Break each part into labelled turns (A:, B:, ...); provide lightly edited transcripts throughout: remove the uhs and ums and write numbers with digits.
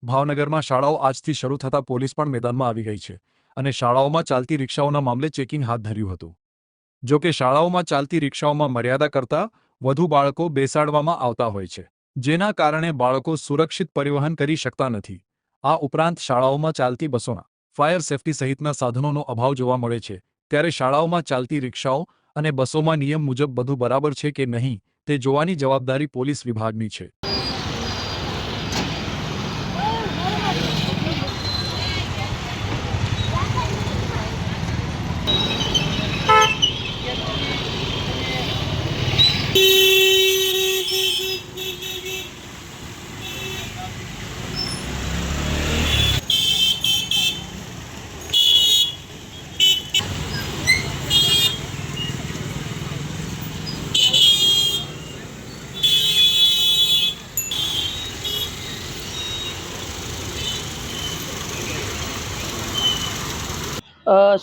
A: ભાવનગરમાં શાળાઓ આજથી શરૂ થતાં પોલીસ પણ મેદાનમાં આવી ગઈ છે અને શાળાઓમાં ચાલતી રિક્ષાઓના મામલે ચેકિંગ હાથ ધર્યું હતું। જો કે શાળાઓમાં ચાલતી રિક્ષાઓમાં મર્યાદા કરતાં વધુ બાળકો બેસાડવામાં આવતા હોય છે, જેના કારણે બાળકો સુરક્ષિત પરિવહન કરી શકતા નથી। આ ઉપરાંત શાળાઓમાં ચાલતી બસોના ફાયર સેફટી સહિતના સાધનોનો અભાવ જોવા મળે છે, ત્યારે શાળાઓમાં ચાલતી રિક્ષાઓ અને બસોમાં નિયમ મુજબ બધું બરાબર છે કે નહીં તે જોવાની જવાબદારી પોલીસ વિભાગની છે।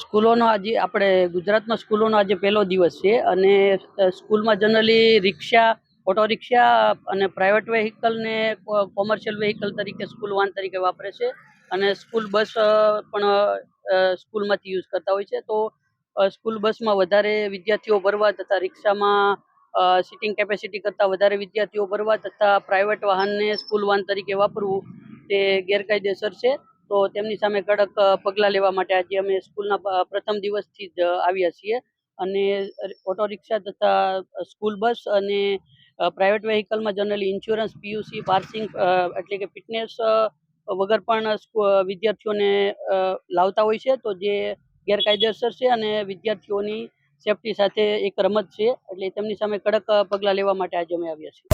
B: સ્કૂલોનો આજે આપણે ગુજરાતમાં સ્કૂલોનો આજે પહેલો દિવસ છે અને સ્કૂલમાં જનરલી રિક્ષા, ઓટો રિક્ષા અને પ્રાઇવેટ વ્હીકલને કોમર્શિયલ વ્હીકલ તરીકે સ્કૂલ વાહન તરીકે વાપરે છે અને સ્કૂલ બસ પણ સ્કૂલમાંથી યુઝ કરતા હોય છે। તો સ્કૂલ બસમાં વધારે વિદ્યાર્થીઓ ભરવા તથા રિક્ષામાં સિટિંગ કેપેસિટી કરતાં વધારે વિદ્યાર્થીઓ ભરવા તથા પ્રાઇવેટ વાહનને સ્કૂલ વાહન તરીકે વાપરવું તે ગેરકાયદેસર છે। તો તેમની સામે કડક પગલાં લેવા માટે આજે અમે સ્કૂલના પ્રથમ દિવસથી જ આવ્યા છીએ અને ઓટો રિક્ષા તથા સ્કૂલ બસ અને પ્રાઇવેટ વ્હીકલમાં જનરલી ઇન્સ્યોરન્સ, પીયુસી, પાર્સિંગ એટલે કે ફિટનેસ વગર પણ વિદ્યાર્થીઓને લાવતા હોય છે, તો જે ગેરકાયદેસર છે અને વિદ્યાર્થીઓની સેફટી સાથે એક રમત છે, એટલે તેમની સામે કડક પગલાં લેવા માટે આજે અમે આવ્યા છીએ।